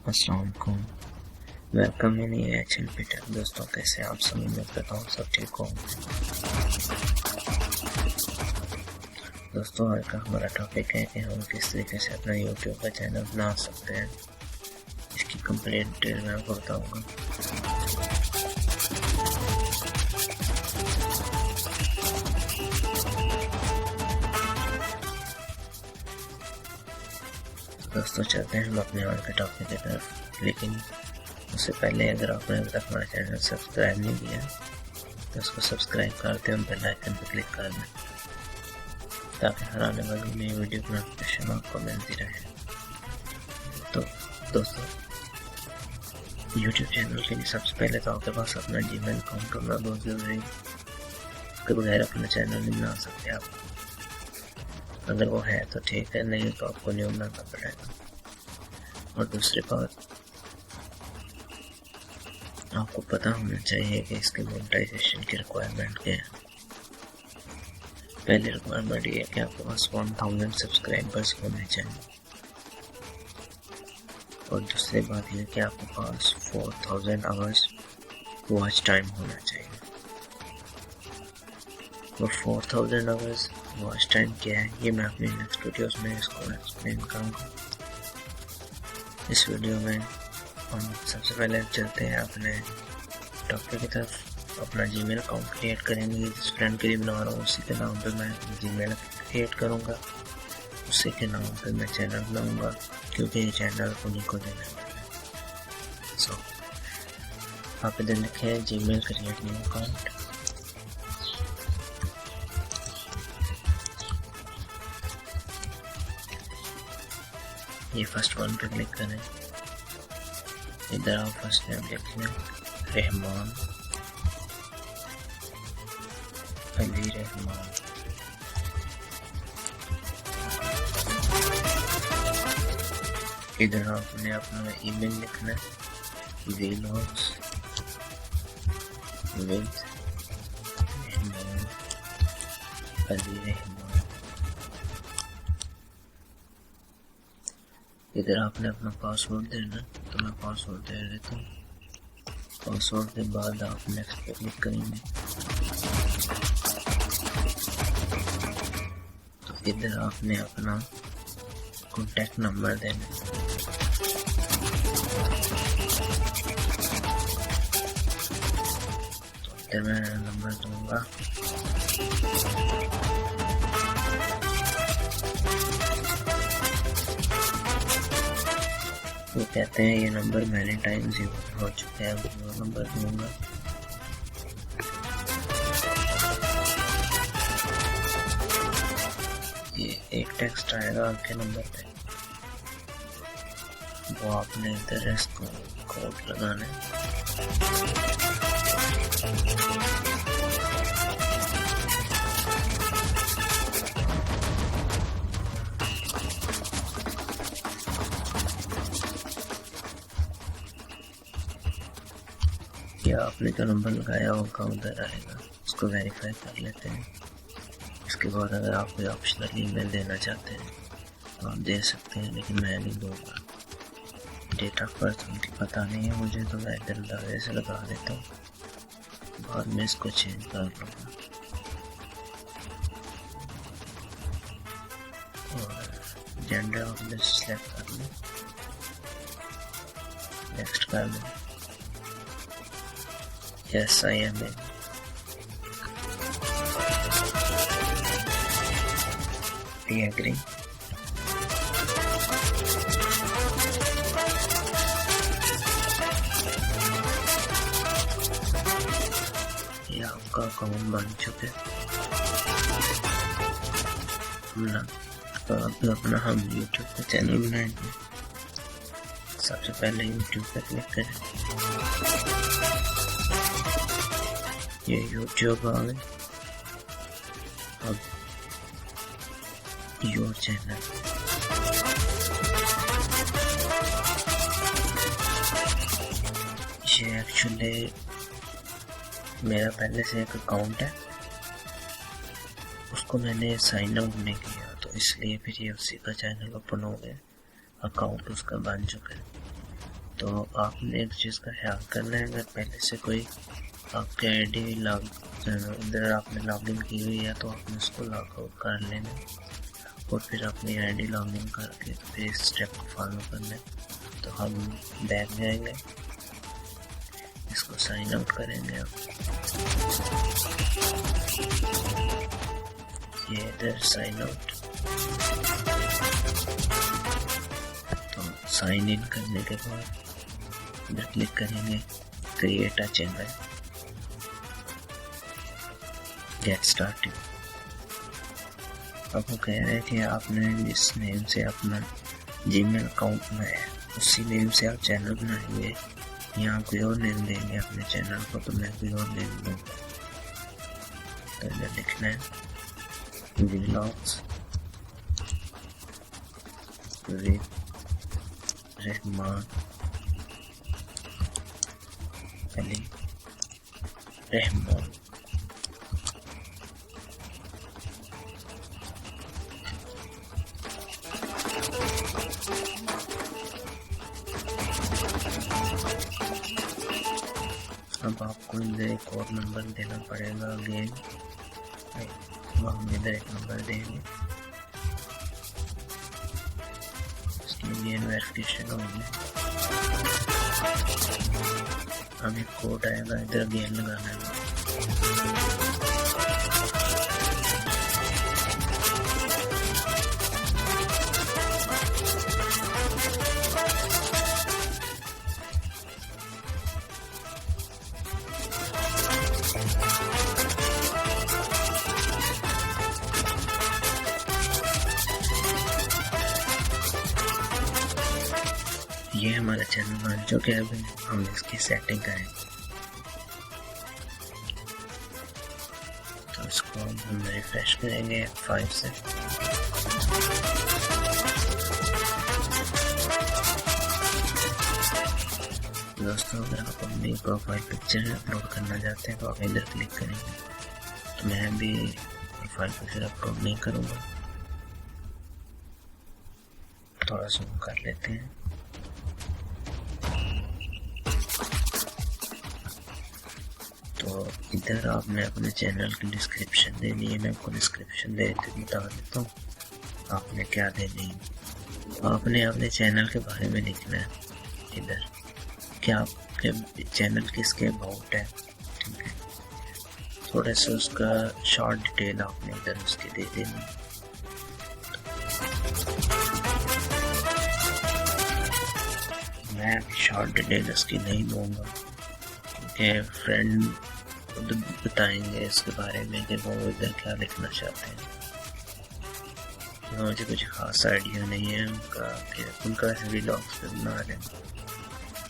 assalamualaikum। Welcome in AHLP tech. दोस्तों कैसे आप सब? उम्मीद करता हूँ सब ठीक हो। दोस्तों आज का हमारा टॉपिक है कि हम किस तरीके से अपना YouTube का चैनल बना सकते हैं। इसकी कंप्लीट डिटेल मैं आपको बताऊँगा। दोस्तों चलते हैं हम अपने आज के टॉपिक की तरफ, लेकिन उससे पहले अगर आपने अभी तक हमारा चैनल सब्सक्राइब नहीं किया तो उसको सब्सक्राइब करते हैं, बेल आइकन पर क्लिक कर दें ताकि हर आने वाली नई वीडियो की नोटिफिकेशन आपको मिलती रहे। तो दोस्तों YouTube चैनल के लिए सबसे पहले तो आपके पास अपना जीमेल अकाउंट होना बहुत ज़रूरी है। उसके बगैर अपना चैनल नहीं बना सकते आप। अगर वो है तो ठीक है, नहीं तो आपको न्यू बनाना पड़ेगा। और दूसरी बात, आपको पता होना चाहिए कि इसके मोनेटाइजेशन की रिक्वायरमेंट क्या है। पहली रिक्वायरमेंट ये है कि आपके पास 1000 सब्सक्राइबर्स होने चाहिए, और दूसरी बात यह कि आपके पास 4000 आवर्स वॉच टाइम होना चाहिए। वो 4000 आवर्स वॉच टाइम क्या है ये मैं अपनी नेक्स्ट वीडियोस में इसको एक्सप्लेन करूँगा। इस वीडियो में हम सबसे पहले चलते हैं अपने टॉपिक की तरफ। अपना जीमेल अकाउंट क्रिएट करेंगे। जिस फ्रेंड के लिए बना रहा हूँ उसी के नाम पे मैं जीमेल क्रिएट करूँगा, उसी के नाम पे मैं चैनल बनाऊँगा, क्योंकि ये चैनल उन्हीं को देना है। सो आप इधर लिखें जीमेल क्रिएट न्यू अकाउंट। ये फर्स्ट वन पे क्लिक करें। इधर आप फर्स्ट नेम लिख लें रहमान अली रहमान। इधर आपने अपना ईमेल लिखना है vlogs with रहमान अली रहमान। इधर आपने अपना पासवर्ड देना, तो मैं पासवर्ड दे देता हूँ। पासवर्ड के बाद आप नेक्स्ट पे क्लिक करेंगे। तो इधर आपने अपना कॉन्टैक्ट नंबर देना। तो इधर मैं नंबर दूंगा वो कहते हैं ये नंबर मैंने टाइम से हो चुका है, वो नंबर दूंगा। ये एक टेक्स्ट आएगा आपके नंबर पे, वो आपने इधर इसको कोड लगाना है। या आपने जो नंबर लगाया होगा उधर आएगा, उसको वेरीफाई कर लेते हैं। इसके बाद अगर आप कोई ऑप्शनल ईमेल देना चाहते हैं तो आप दे सकते हैं, लेकिन मैं नहीं दूंगा। डेट ऑफ बर्थ उनकी पता नहीं है मुझे, तो मैं इधर अंदाजे से लगा देता हूँ, बाद में इसको चेंज कर लूँगा। और जेंडर अपने सेलेक्ट कर लें, नेक्स्ट कर लें। Yes, I am in. Do you agree? ये आपका अकाउंट बन चुका है। अब अपना हम YouTube का चैनल बनाएंगे। सबसे पहले YouTube पे क्लिक करें। ये YouTube आ गए। अब योर चैनल, ये एक्चुअली मेरा पहले से एक अकाउंट है, उसको मैंने साइन आउट नहीं किया, तो इसलिए फिर ये उसी का चैनल ओपन हो गया, अकाउंट उसका बन चुका है। तो आपने एक चीज़ का ख्याल करना है, अगर पहले से कोई आपके आईडी इधर आपने लॉगिन की हुई है तो आपने उसको लॉगआउट कर लेना और फिर अपनी आईडी लॉगिन करके फिर इस स्टेप को फॉलो करना है। तो हम बैक जाएंगे, इसको साइन आउट करेंगे आप, ये इधर साइन आउट। तो साइन इन करने के बाद इधर क्लिक करेंगे create a channel, get started. अब वो कह रहे हैं कि आपने जिस नेम से अपना जीमेल अकाउंट बनाया उसी नेम से आप चैनल बनाएंगे, यहाँ कोई और नेम देंगे अपने चैनल को, तो मैं कोई और नेम दूँगा। तो इधर लिखना है व्लॉग्स विद रहमान अली रहमान। अब आपको इधर एक और नंबर देना पड़ेगा अगेन, हम इधर एक नंबर देंगे, इसकी अगेन वेरिफिकेशन होगी। अब एक कोड आएगा, इधर अगेन लगाना है। ये हमारा चैनल बन चुका है, अभी हम इसकी सेटिंग करेंगे। तो इसको हम रिफ्रेश करेंगे F5 से। दोस्तों अगर आप अपनी प्रोफाइल पिक्चर अपलोड करना चाहते हैं तो आप इधर क्लिक करेंगे। तो मैं भी प्रोफाइल पिक्चर अपलोड नहीं करूँगा, थोड़ा जूम कर लेते हैं। तो इधर आपने अपने चैनल की डिस्क्रिप्शन देनी है, मैं आपको डिस्क्रिप्शन बता देता हूँ आपने क्या देनी है। आपने अपने चैनल के बारे में लिखना है इधर, क्या आपके चैनल किसके अबाउट है, ठीक है। थोड़ा सा उसका शॉर्ट डिटेल आपने इधर उसकी दे देनी। मैं शॉर्ट डिटेल उसकी नहीं दूंगा क्योंकि फ्रेंड खुद बताएंगे इसके बारे में कि वो इधर क्या लिखना चाहते हैं। मुझे कुछ खास आइडिया नहीं है उनका कि उनका ऐसे व्लॉग्स पे बना रहे हैं।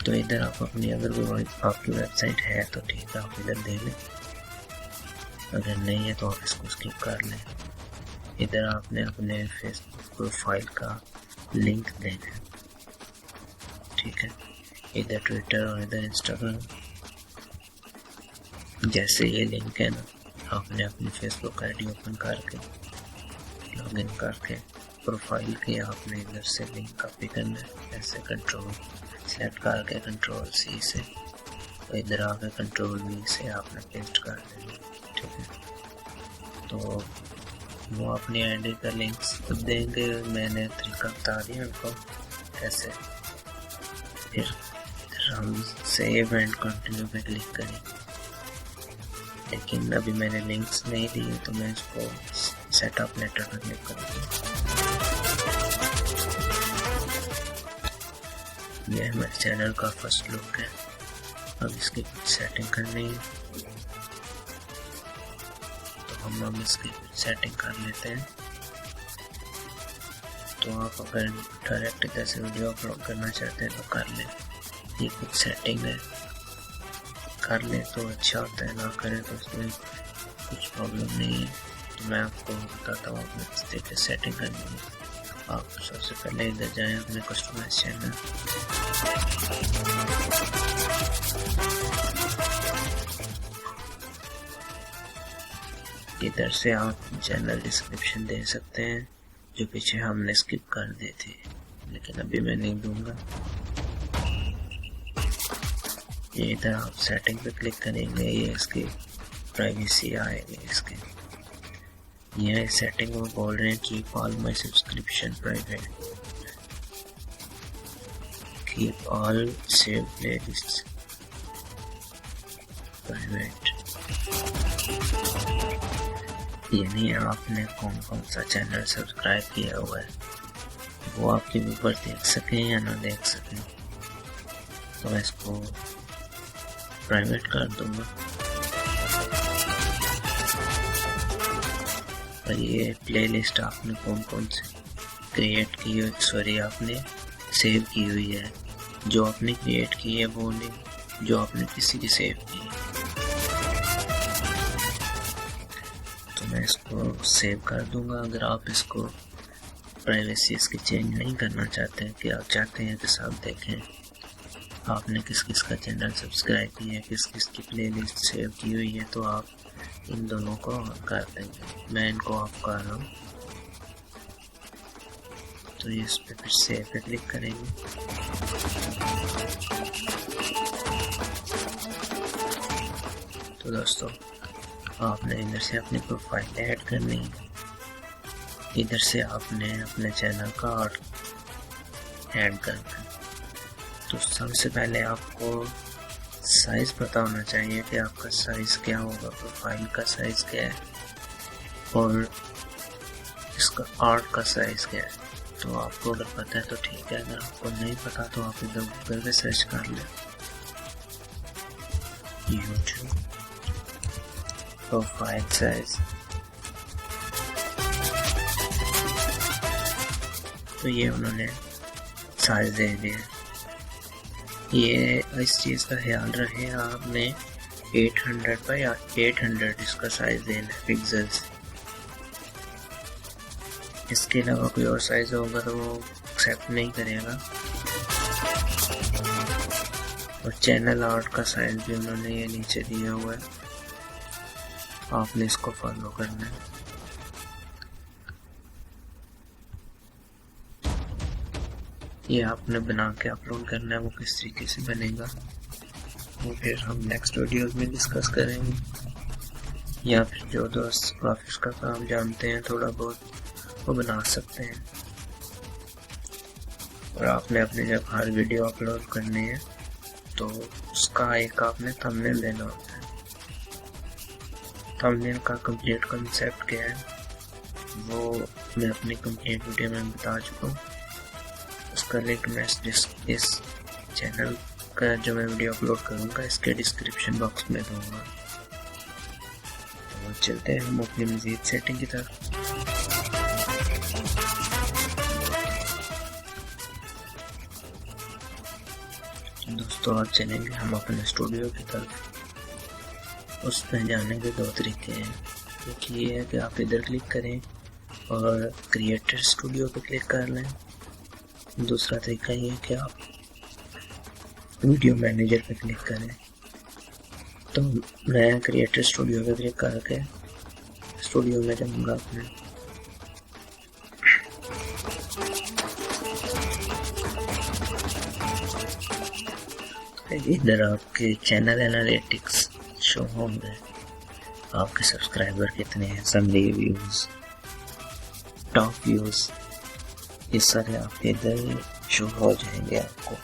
तो इधर आप अपनी, अगर वो आपकी वेबसाइट है तो ठीक है, आप इधर दे लें, अगर नहीं है तो आप इसको स्किप कर लें। इधर आपने अपने फेसबुक प्रोफाइल का लिंक देना है, ठीक है। इधर ट्विटर और इधर इंस्टाग्राम, जैसे ये लिंक है ना, आपने अपनी फेसबुक आईडी ओपन करके लॉगिन करके प्रोफाइल की आपने इधर से लिंक कॉपी करना है, ऐसे कंट्रोल सेलेक्ट करके कंट्रोल C से, तो इधर आके कंट्रोल V से आपने पेस्ट कर देना, ठीक है। तो वो अपनी आईडी का लिंक्स देंगे, मैंने तरीका बता दिया उनको कैसे। फिर हम सेव एंड कंटिन्यू पे क्लिक करेंगे, लेकिन अभी मैंने लिंक्स नहीं दिए तो मैं इसको सेटअप लेटर पर क्लिक करूँगा। यह हमारे चैनल का फर्स्ट लुक है। अब इसकी सेटिंग करनी है तो हम इसकी सेटिंग कर लेते हैं। तो आप अगर डायरेक्ट जैसे वीडियो अपलोड करना चाहते हैं तो कर लें, ये कुछ सेटिंग है, कर लें तो अच्छा होता है, ना करें तो उसमें कुछ प्रॉब्लम नहीं है। तो मैं आपको बताता हूँ अपने किस तरीके से सेटिंग करनी है। आप सबसे पहले इधर जाएं अपने कस्टमाइज चैनल, इधर से आप चैनल डिस्क्रिप्शन दे सकते हैं जो पीछे हमने स्किप कर दी थी, लेकिन अभी मैं नहीं दूंगा। ये इधर आप सेटिंग पे क्लिक करेंगे, ये इसकी प्राइवेसी आएगी इसके। ये सेटिंग में बोल रहे हैं keep all my subscription private, keep all save playlists private. यानी आपने कौन कौन सा चैनल सब्सक्राइब किया हुआ है वो आपके ऊपर देख सकें या ना देख सकें। तो मैं इसको प्राइवेट कर दूंगा। और ये प्लेलिस्ट आपने कौन कौन से क्रिएट की हुई, आपने सेव की हुई है, जो आपने क्रिएट की है वो नहीं, जो आपने किसी की सेव की है। तो मैं इसको सेव कर दूंगा। अगर आप इसको प्राइवेसी इसकी चेंज नहीं करना चाहते हैं, कि आप चाहते हैं कि सब देखें आपने किस किस का चैनल सब्सक्राइब किया है, किस किस की प्लेलिस्ट सेव की हुई है, तो आप इन दोनों को ऑन कर देंगे। मैं इनको ऑफ कर रहा हूँ। तो ये इस पे फिर सेव पे क्लिक करेंगे। तो दोस्तों आपने इधर से अपनी प्रोफाइल ऐड करनी है, इधर से आपने अपने चैनल का आर्ट ऐड करना है। तो सबसे पहले आपको साइज पता होना चाहिए कि आपका साइज क्या होगा, प्रोफाइल का साइज क्या है और इसका आर्ट का साइज क्या है। तो आपको अगर पता है तो ठीक है, अगर आपको नहीं पता तो आप इधर गूगल पे सर्च कर लें, यूट्यूब प्रोफाइल साइज। तो ये उन्होंने साइज दे दिया। ये इस चीज़ का ख्याल रहे, आपने 800 बाई 800 इसका साइज देना है पिक्सल्स। इसके अलावा कोई और साइज होगा तो वो एक्सेप्ट नहीं करेगा। और चैनल आर्ट का साइज भी उन्होंने ये नीचे दिया हुआ है, आपने इसको फॉलो करना है। ये आपने बना के अपलोड करना है, वो किस तरीके से बनेगा वो फिर हम नेक्स्ट वीडियोस में डिस्कस करेंगे। या फिर जो दोस्त ग्राफिक्स का काम जानते हैं थोड़ा बहुत वो बना सकते हैं। और आपने अपने जब हर वीडियो अपलोड करनी है तो उसका एक आपने थंबनेल देना होता है। थंबनेल का कंप्लीट कंसेप्ट क्या है वो मैं अपनी कंप्लीट वीडियो में बता चुका हूँ। उसका लिंक मैं इस चैनल का जो मैं वीडियो अपलोड करूँगा इसके डिस्क्रिप्शन बॉक्स में दूंगा। तो चलते हैं हम अपनी मज़ीद सेटिंग की तरफ। दोस्तों अब चलेंगे हम अपने स्टूडियो की तरफ। उस पर जाने के दो तरीके हैं। एक ये है कि आप इधर क्लिक करें और क्रिएटर स्टूडियो पे क्लिक कर लें। दूसरा तरीका ये है कि आप वीडियो मैनेजर पे क्लिक करें। तो मैं क्रिएटर स्टूडियो पे क्लिक करके स्टूडियो में जाऊँगा अपने। इधर आपके चैनल एनालिटिक्स शो होंगे, आपके सब्सक्राइबर कितने हैं, समरी व्यूज, टॉप व्यूज, ये सारे आपके इधर शो हो जाएंगे। आपको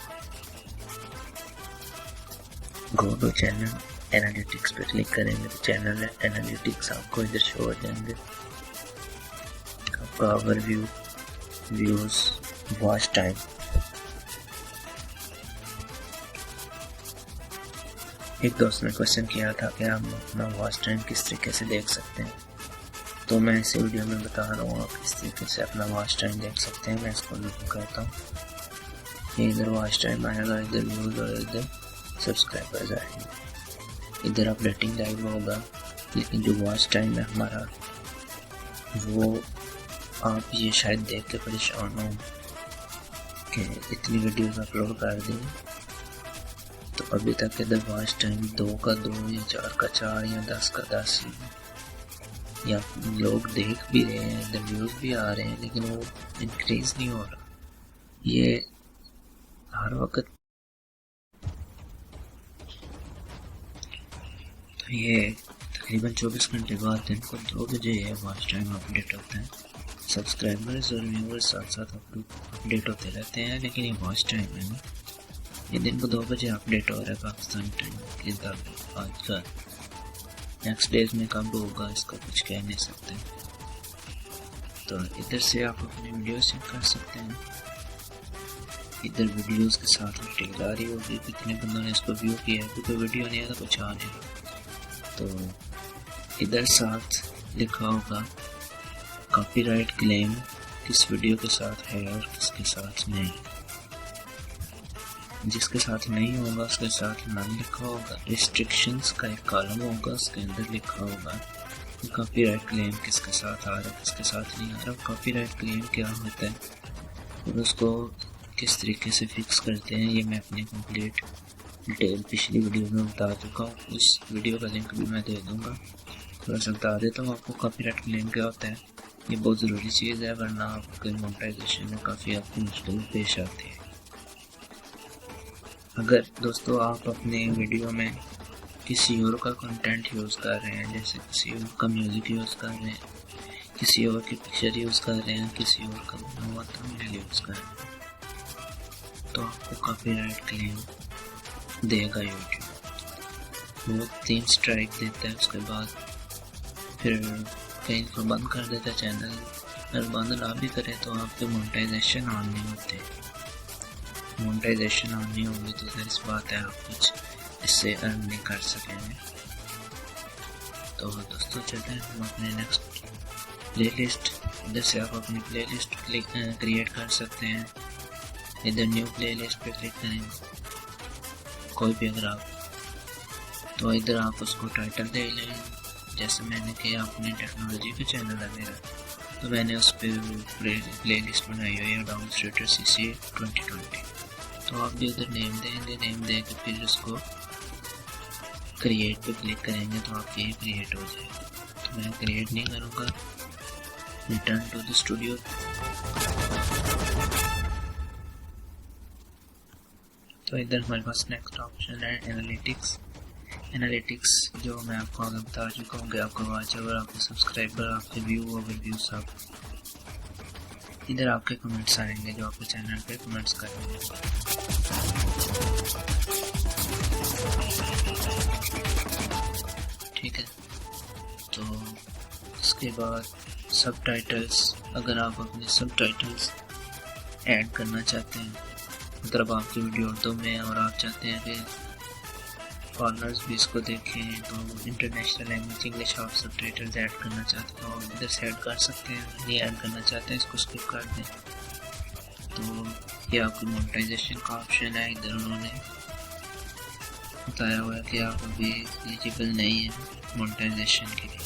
गो टू चैनल एनालिटिक्स पे क्लिक करेंगे तो चैनल एनालिटिक्स आपको इधर शो हो जाएंगे। आपका ओवरव्यू, व्यूज, वॉच टाइम। एक दोस्त ने क्वेश्चन किया था कि हम अपना वॉच टाइम किस तरीके से देख सकते हैं, तो मैं इस वीडियो में बता रहा हूँ आप किस तरीके से अपना वॉच टाइम देख सकते हैं। मैं इसको लिख करता हूँ, इधर वॉच टाइम आएगा, इधर व्यूज और इधर सब्सक्राइबर्स आएंगे। इधर अपडेटिंग टाइम होगा, लेकिन जो वॉच टाइम है हमारा वो आप ये शायद देख के परेशान हो कि इतनी वीडियोस अपलोड कर दी तो अभी तक इधर वॉच टाइम 2 का 2 या 4 का 4 या 10 का 10 या लोग देख भी रहे हैं, इधर व्यूज भी आ रहे हैं, लेकिन वो इंक्रीज नहीं हो रहा। ये हर वक्त तो ये तकरीबन 24 घंटे बाद दिन को 2 बजे ये वॉच टाइम अपडेट होता है। सब्सक्राइबर्स और व्यूवर्स साथ साथ अपडेट होते रहते हैं, लेकिन ये वॉच टाइम है ना, ये दिन को 2 बजे अपडेट हो रहा है पाकिस्तानी टाइम के हिसाब। आज का नेक्स्ट डेज में कब होगा इसका कुछ कह नहीं सकते। तो इधर से आप अपनी वीडियो चेक कर सकते हैं। इधर वीडियोस के साथ अपडेट आ रही होगी कितने बंदों ने इसको व्यू किया है, क्योंकि वीडियो नहीं आया तो कुछ आ नहीं। तो इधर साथ लिखा होगा कॉपीराइट क्लेम किस वीडियो के साथ है और किसके साथ नहीं। जिसके साथ नहीं होगा उसके साथ नाम लिखा होगा। रिस्ट्रिक्शंस का एक कॉलम होगा, उसके अंदर लिखा होगा कॉपीराइट क्लेम किसके साथ आ रहा है किसके साथ नहीं आ रहा। कॉपीराइट क्लेम क्या होता है और उसको किस तरीके से फिक्स करते हैं, ये मैं अपनी कंप्लीट डिटेल पिछली वीडियो में बता चुका हूँ। उस वीडियो का लिंक भी मैं दे दूँगा। थोड़ा सा बता देता हूँ आपको कॉपीराइट क्लेम क्या होता है। ये बहुत ज़रूरी चीज़ है, वरना आपके मोनेटाइजेशन में काफ़ी आपको मुश्किल पेश आती है। अगर दोस्तों आप अपने वीडियो में किसी और का कंटेंट यूज़ कर रहे हैं, जैसे किसी और का म्यूज़िक यूज़ कर रहे हैं, किसी और की पिक्चर यूज़ कर रहे हैं, किसी और का बना हुआ थंबनेल यूज़ कर रहे हैं, तो आपको कॉपीराइट क्लेम देगा यूट्यूब। वो 3 स्ट्राइक देता है, उसके बाद फिर कहीं को बंद कर देता है चैनल। अगर बंद ना भी करे तो आपके मोनेटाइजेशन ऑन नहीं होते। मोनेटाइजेशन ऑन नहीं होगी तो जाहिर सी बात है आप कुछ इससे अर्न नहीं कर सकेंगे। तो दोस्तों चलते हैं हम अपने नेक्स्ट प्लेलिस्ट। इधर से आप अपनी प्लेलिस्ट क्रिएट कर सकते हैं। इधर न्यू प्लेलिस्ट पे क्लिक करेंगे कोई भी अगर आप, तो इधर आप उसको टाइटल दे लें। जैसे मैंने किया अपने टेक्नोलॉजी के चैनल है मेरा, तो मैंने उस पर प्लेलिस्ट बनाई हुई है डाउन स्ट्रेटर CC 2020। तो आप भी उधर नेम देंगे, नेम दे के फिर उसको क्रिएट पे क्लिक करेंगे तो आपके ये क्रिएट हो जाएगा। तो मैं क्रिएट नहीं करूँगा, रिटर्न टू द स्टूडियो। तो इधर हमारे पास नेक्स्ट ऑप्शन है एनालिटिक्स। एनालिटिक्स जो मैं आपको आगे बता चुका हूँ कि आपका वॉच आवर, आपके सब्सक्राइबर, आपके व्यू ओवरव्यू सब। इधर आपके कमेंट्स आएंगे जो आपके चैनल पे कमेंट्स करेंगे। ठीक है, तो इसके बाद सब टाइटल्स, अगर आप अपने सब टाइटल्स ऐड करना चाहते हैं, मतलब आपकी वीडियो उर्दू में और आप चाहते हैं कि फॉरनर्स भी इसको देखें, तो इंटरनेशनल लैंग्वेज इंग्लिश आप सब टाइटल्स ऐड करना चाहते हो इधर से ऐड कर सकते हैं। नहीं ऐड करना चाहते हैं इसको स्किप कर दें। तो ये आपकी मोनेटाइजेशन का ऑप्शन है। इधर उन्होंने बताया हुआ है कि आप अभी एलिजिबल नहीं है मोनेटाइजेशन के लिए।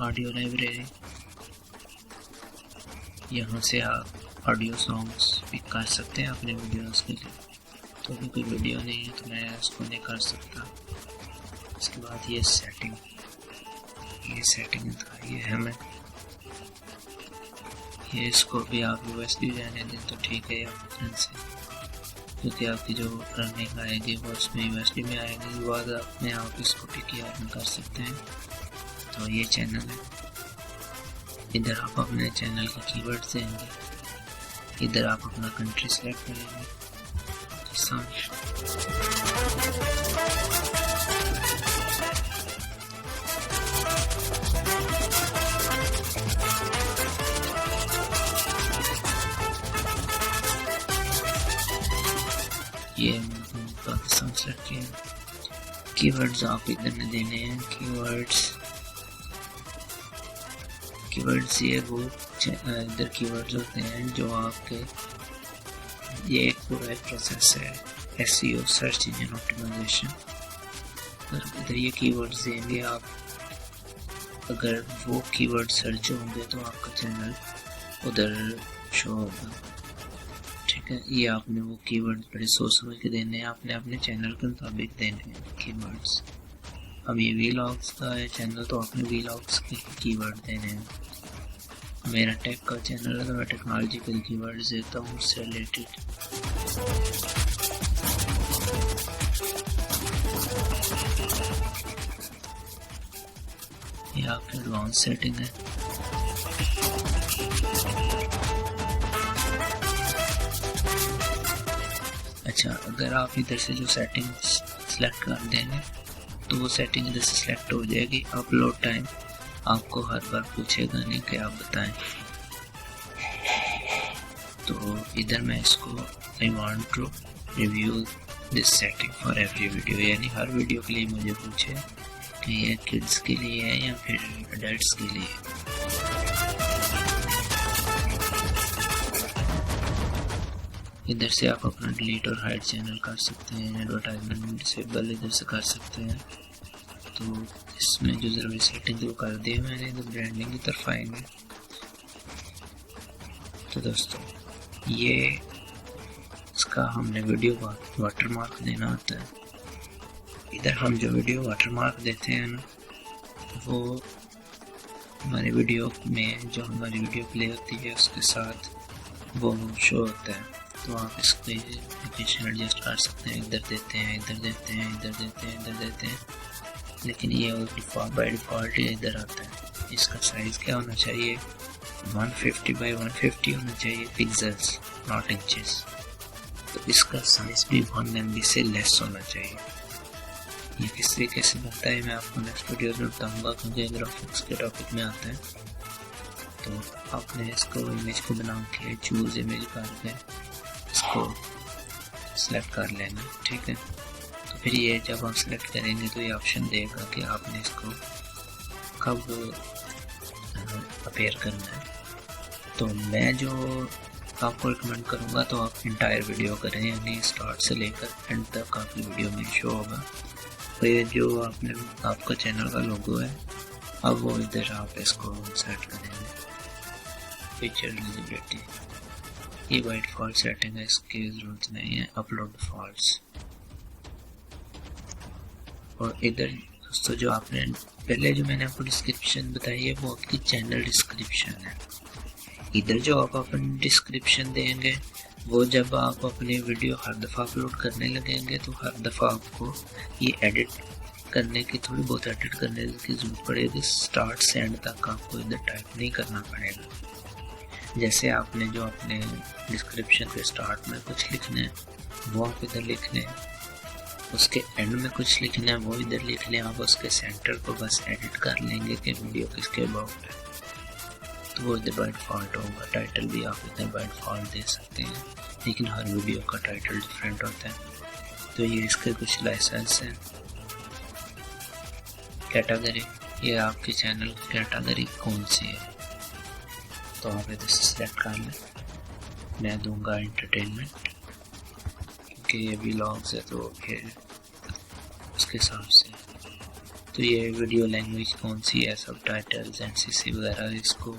ऑडियो लाइब्रेरी, यहाँ से आप ऑडियो सॉन्ग्स पिक कर सकते हैं अपने वीडियोस के लिए। तो अभी कोई वीडियो नहीं है तो मैं इसको नहीं कर सकता। इसके बाद ये सेटिंग था, ये है मैं ये इसको भी आप USB रहने दें तो ठीक है, या से, क्योंकि आपकी जो रनिंग आएगी वो उसमें USB में आएगी। बाद अपने आप इसको पिक किया कर सकते हैं। तो ये चैनल है, इधर आप अपने चैनल के कीवर्ड्स देंगे। इधर आप अपना कंट्री सेलेक्ट करेंगे, ये पाकिस्तान सेलेक्ट किया। कीवर्ड्स आप इधर में देने हैं। कीवर्ड्स ये वो इधर कीवर्ड्स होते हैं जो आपके, ये एक पूरा एक प्रोसेस है SEO सर्च इंजन ऑप्टिमाइजेशन। इधर ये कीवर्ड्स देंगे आप, अगर वो कीवर्ड सर्च होंगे तो आपका चैनल उधर शो होगा। ठीक है, ये आपने वो कीवर्ड बड़े सोच समझ के देने हैं, आपने अपने चैनल के मुताबिक देने हैं कीवर्ड्स। अब ये वीलॉग्स का है चैनल, तो आपने वीलॉग्स के कीवर्ड देने हैं। मेरा टेक का चैनल है तो मैं टेक्नोलॉजिकल कीवर्ड्स देता हूँ उससे रिलेटेड। ये आपकी एडवांस सेटिंग है। अच्छा, अगर आप इधर से जो सेटिंग सेलेक्ट कर देंगे तो वो सेटिंग इधर से सेलेक्ट हो जाएगी। अपलोड टाइम आपको हर बार पूछेगा नहीं कि आप बताएं, तो इधर मैं इसको I want to review this setting for every video, यानी हर वीडियो के लिए मुझे पूछे कि ये किड्स के लिए है या फिर एडल्ट्स के लिए। इधर से आप अपना डिलीट और हाइड चैनल कर सकते हैं, एडवर्टाइजमेंट डिसेबल इधर से कर सकते हैं। तो इसमें जो ज़रूरी सेटिंग वो कर दी है मैंने, तो ब्रांडिंग की तरफ आएंगे। तो दोस्तों ये इसका हमने वीडियो वाटरमार्क देना होता है। इधर हम जो वीडियो वाटरमार्क देते हैं ना, वो हमारे वीडियो में जो हमारी वीडियो प्ले होती है उसके साथ वो शो होता है। तो आप इसको लोकेशन एडजस्ट कर सकते हैं, इधर देते हैं, इधर देते हैं, इधर देते हैं, इधर देते हैं, लेकिन ये बाय डिफ़ॉल्ट इधर आता है। इसका साइज़ क्या होना चाहिए, 150 by 150 होना चाहिए पिक्सल्स, नॉट इंचेस। तो इसका साइज़ भी 1 MB से लेस होना चाहिए। ये किस तरीके से बनता है मैं आपको नेक्स्ट वीडियो में बताऊँगा, क्योंकि ग्राफिक्स के टॉपिक में आता है। तो आपने इसको इमेज को बना के चूज़ इमेज करके इसको सेलेक्ट कर लेना, ठीक है। तो फिर ये जब आप सेलेक्ट करेंगे तो ये ऑप्शन देगा कि आपने इसको कब अपेयर करना है। तो मैं जो आपको रिकमेंड करूँगा तो आप इंटायर वीडियो करें, यानी स्टार्ट से लेकर एंड तक आपकी वीडियो में शो होगा। तो ये जो आपका चैनल का लोगो है, अब वो इधर आप इसको सेट करेंगे। पिक्चर विजिबिलिटी ये बाय डिफ़ॉल्ट सेटिंग है, इसकी ज़रूरत नहीं है। अपलोड डिफ़ॉल्ट्स, और इधर दोस्तों जो आपने पहले जो मैंने आपको डिस्क्रिप्शन बताई है वो आपकी चैनल डिस्क्रिप्शन है। इधर जो आप अपनी डिस्क्रिप्शन देंगे वो जब आप अपनी वीडियो हर दफ़ा अपलोड करने लगेंगे तो हर दफ़ा आपको ये एडिट करने की, थोड़ी बहुत एडिट करने की ज़रूरत पड़ेगी। स्टार्ट से एंड तक आपको इधर टाइप नहीं करना पड़ेगा। जैसे आपने जो अपने डिस्क्रिप्शन के स्टार्ट में कुछ लिखना है वो आप इधर लिख लें, उसके एंड में कुछ लिखना है वो इधर लिख लें। आप उसके सेंटर को बस एडिट कर लेंगे कि वीडियो किसके अबाउट है, तो वो इधर बाय डिफ़ॉल्ट होगा। टाइटल भी आप इधर बाय डिफ़ॉल्ट दे सकते हैं, लेकिन हर वीडियो का टाइटल डिफरेंट होता है। तो ये इसके कुछ लाइसेंस हैं। कैटेगरी, ये आपके चैनल की कैटेगरी कौन सी है, तो आप इधर से सिलेक्ट कर लें। मैं दूंगा एंटरटेनमेंट, क्योंकि ये व्लॉग्स है तो फिर उसके हिसाब से। तो ये वीडियो लैंग्वेज कौन सी है, सब टाइटल्स NCC वगैरह इसको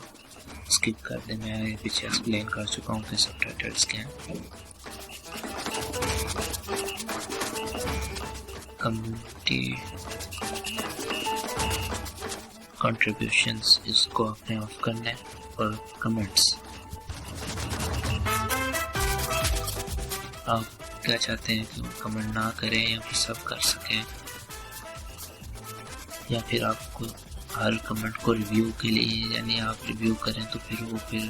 स्किप कर दें। मैं पीछे एक्सप्लेन कर चुका हूँ कि सब टाइटल्स क्या हैं। कम्युनिटी कंट्रीब्यूशंस, इसको आपने ऑफ करना है। और कमेंट्स, आप क्या चाहते हैं कि कमेंट ना करें या फिर सब कर सकें, या फिर आपको हर कमेंट को रिव्यू के लिए, यानी आप रिव्यू करें तो फिर वो फिर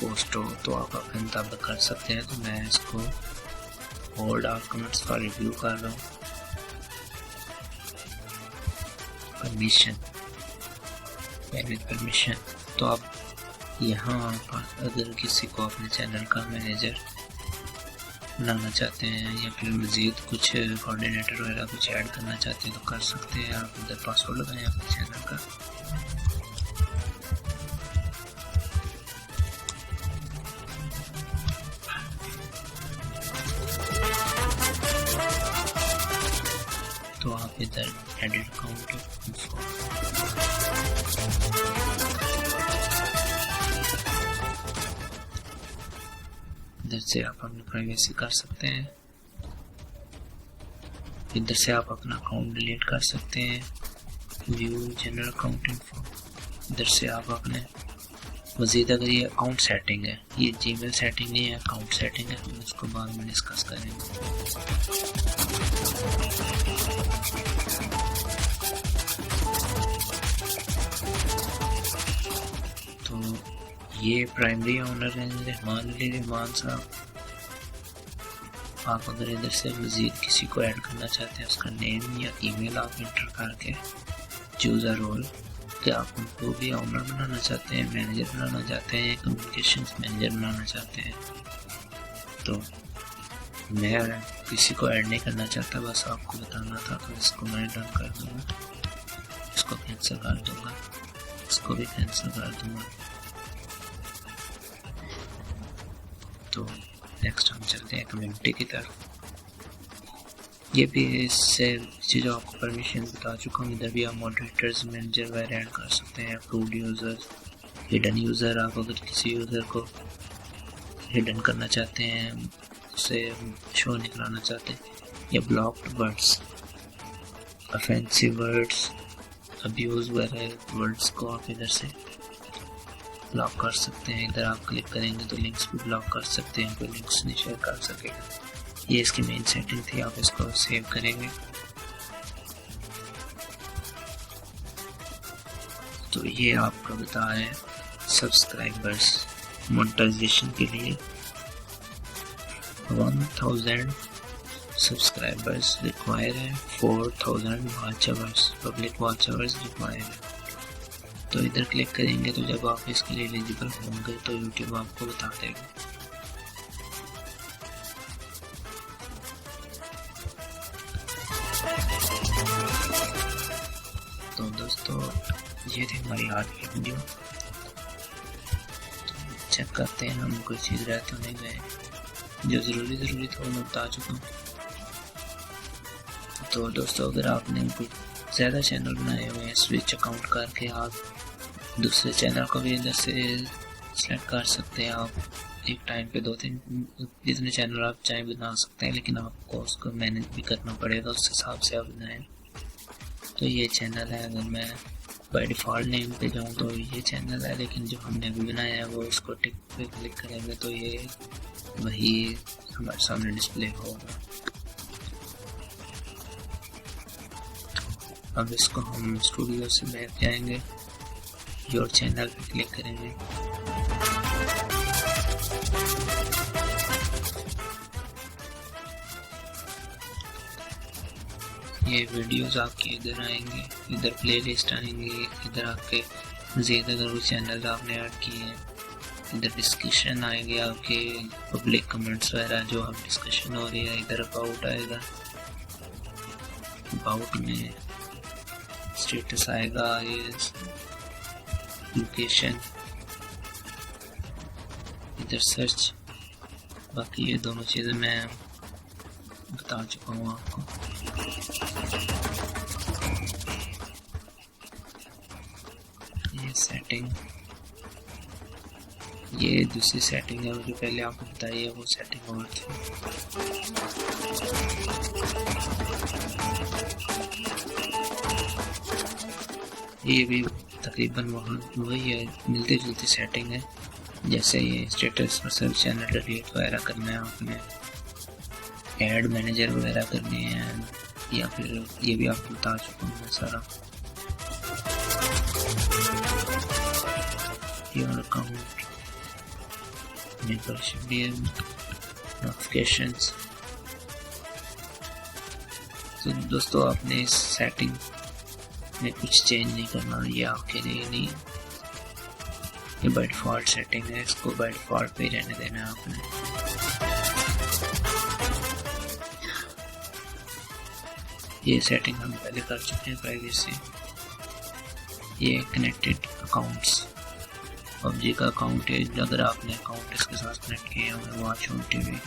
पोस्ट हो, तो आप अपने मुताबिक कर सकते हैं। तो मैं इसको hold all comments for review कर रहा हूँ। परमिशन, तो आप यहाँ पर अगर किसी को अपने चैनल का मैनेजर बनाना चाहते हैं या फिर मज़ीद कुछ कोऑर्डिनेटर वगैरह कुछ ऐड करना चाहते हैं तो कर सकते हैं। आप इधर पासवर्ड लगाएं अपने चैनल का। तो आप इधर एडिट अकाउंट इधर से आप अपनी प्राइवेसी कर सकते हैं। इधर से आप अपना अकाउंट डिलीट कर सकते हैं। व्यू जनरल अकाउंट इन्फो, इधर से आप अपने मज़ीद, अगर ये अकाउंट सेटिंग है, ये जीमेल सेटिंग नहीं है, अकाउंट सेटिंग है, हम इसको बाद में डिस्कस करेंगे। तो ये प्राइमरी ओनर हैं रहमान साहब। आप अगर इधर से मज़ीद किसी को ऐड करना चाहते हैं, उसका नेम या ईमेल आप इंटर करके चूज़ अ रोल, कि आप उनको भी ओनर बनाना चाहते हैं, मैनेजर बनाना चाहते हैं, कम्युनिकेशंस मैनेजर बनाना चाहते हैं। तो मैं किसी को ऐड नहीं करना चाहता, बस आपको बताना था, तो इसको मैं डन कर दूँगा, इसको कैंसिल कर दूँगा, इसको भी कैंसिल कर दूँगा। तो नेक्स्ट हम चलते हैं कम्युनिटी की तरफ। ये भी इससे जो आपको परमिशन बता चुका हूँ, इधर भी आप मॉडरेटर्स, मैनेजर वगैरह ऐड कर सकते हैं, अप्रूव्ड यूज़र्स, हिडन यूज़र। आप अगर किसी यूज़र को हिडन करना चाहते हैं, उसे शो नहीं कराना चाहते, या blocked words, offensive words, abuse वगैरह वर्ड्स को आप इधर से ब्लॉक कर सकते हैं। इधर आप क्लिक करेंगे तो लिंक्स भी ब्लॉक कर सकते हैं, कोई लिंक्स नहीं शेयर कर सकेगा। ये इसकी मेन सेटिंग थी, आप इसको सेव करेंगे तो ये आपको बता रहे हैं सब्सक्राइबर्स मोनेटाइजेशन के लिए 1000 सब्सक्राइबर्स रिक्वायर है, 4000 watch hours, public watch hours require है। तो इधर क्लिक करेंगे तो जब आप इसके लिए एलिजिबल होंगे तो यूट्यूब आपको बता देगा। तो दोस्तों ये थी हमारी आज की वीडियो। तो चेक करते हैं हम कोई चीज़ रह तो नहीं गए, जो ज़रूरी था मैं बता चुका हूँ। तो दोस्तों अगर आपने कोई ज़्यादा चैनल बनाए हुए हैं, स्विच अकाउंट करके आप दूसरे चैनल को भी इधर से सेलेक्ट कर सकते हैं। आप एक टाइम पे 2-3 जितने चैनल आप चाहें बना सकते हैं, लेकिन आपको उसको मैनेज भी करना पड़ेगा, उस हिसाब से आप बनाएं। तो ये चैनल है, अगर मैं बाय डिफ़ॉल्ट नेम पे जाऊँ तो ये चैनल है, लेकिन जो हमने अभी बनाया है वो इसको टिक पे क्लिक करेंगे तो ये वही हमारे सामने डिस्प्ले होगा। अब इसको हम स्टूडियो से बैक जाएंगे, योर चैनल पे क्लिक करेंगे। ये वीडियोस आपके इधर आएंगे, इधर प्लेलिस्ट आएंगे, इधर आपके मज़ीद अगर वो चैनल आपने ऐड किए हैं, इधर डिस्कशन आएंगे, आपके पब्लिक कमेंट्स वगैरह जो आप डिस्कशन हो रही है। इधर अबाउट आएगा, अबाउट में स्टेटस आएगा, ये लोकेशन, इधर सर्च। बाकी ये दोनों चीज़ें मैं बता चुका हूँ आपको। ये सेटिंग, ये दूसरी सेटिंग है, जो पहले आपको बताई है वो सेटिंग और थी। ये भी तकरीबन वही है, मिलती जुलती सेटिंग है। जैसे ये स्टेटस पर सब चैनल डिलीट वगैरह करना है, आपने ऐड मैनेजर वगैरह करनी है, या फिर ये भी आपको बता चुका हूँ मैं सारा। योर अकाउंट, मेंबरशिप भी है, नोटिफिकेशंस। तो दोस्तों आपने इस सेटिंग में कुछ चेंज नहीं करना, ये आपके लिए नहीं, ये बाय डिफ़ॉल्ट सेटिंग है, इसको बाय डिफ़ॉल्ट पे रहने देना है आपने। ये सेटिंग हम पहले कर चुके हैं प्राइवेसी। ये कनेक्टेड अकाउंट्स, पबजी का अकाउंट है, अगर आपने अकाउंट इसके साथ कनेक्ट किए हैं, watch on TV,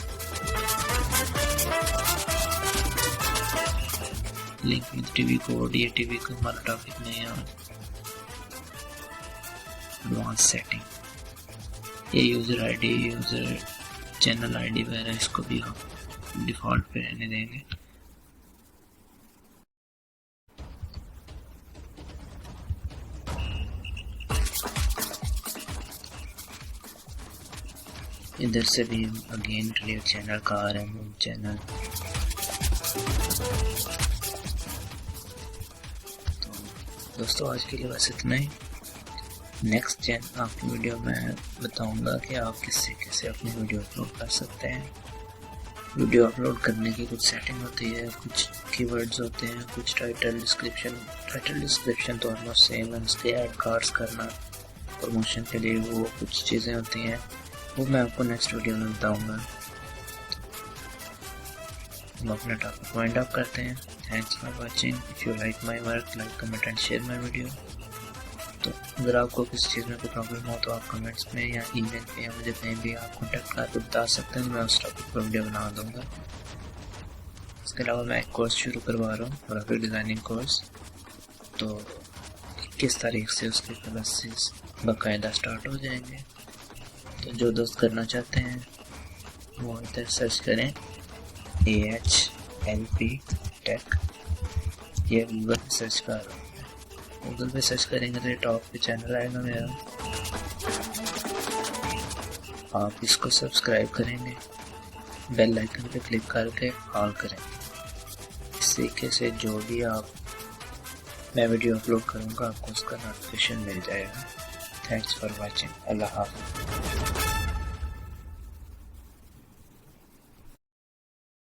link with TV code, ये टीवी का हमारा टॉपिक नहीं है। एडवांस सेटिंग, ये user ID, user channel ID वगैरह, इसको भी हम डिफ़ॉल्ट पे रहने देंगे। इधर से भी अगेन क्रिएट चैनल का RM चैनल। तो दोस्तों आज के लिए बस इतना ही। नेक्स्ट आपकी वीडियो में बताऊंगा कि आप किससे कैसे अपनी वीडियो अपलोड कर सकते हैं। वीडियो अपलोड करने की कुछ सेटिंग होती है, कुछ कीवर्ड्स होते हैं, कुछ टाइटल डिस्क्रिप्शन तो ऑलमोस्ट सेम है। उसके ऐड कार्ड्स करना प्रमोशन के लिए वो कुछ चीज़ें होती हैं, वो मैं आपको नेक्स्ट वीडियो में बताऊंगा। हम अपना टॉपिक वाइंड अप करते हैं। Thanks for watching. If you like my work, like comment and share my video. तो अगर आपको किसी चीज़ में कोई प्रॉब्लम हो तो आप कमेंट्स में या ईमेल पे या मुझे कहीं भी आप कॉन्टैक्ट करके बता सकते हैं, मैं उस टॉपिक पर वीडियो बना दूंगा। इसके अलावा मैं एक कोर्स शुरू करवा रहा हूँ, ग्राफिक डिज़ाइनिंग कोर्स। तो 21 तारीख से उसके क्लासेस बाकायदा स्टार्ट हो जाएंगे। तो जो दोस्त करना चाहते हैं वो इधर सर्च करें AHLP टेक, ये गूगल पे सर्च कर रहा हूँ। गूगल पे सर्च करेंगे तो ये टॉप पे चैनल आएगा मेरा। आप इसको सब्सक्राइब करेंगे, बेल आइकन पे क्लिक करके ऑल करेंगे। इस तरीके से जो भी मैं वीडियो अपलोड करूँगा आपको उसका नोटिफिकेशन मिल जाएगा। Thanks for watching. अल्लाह हाफ़िज़।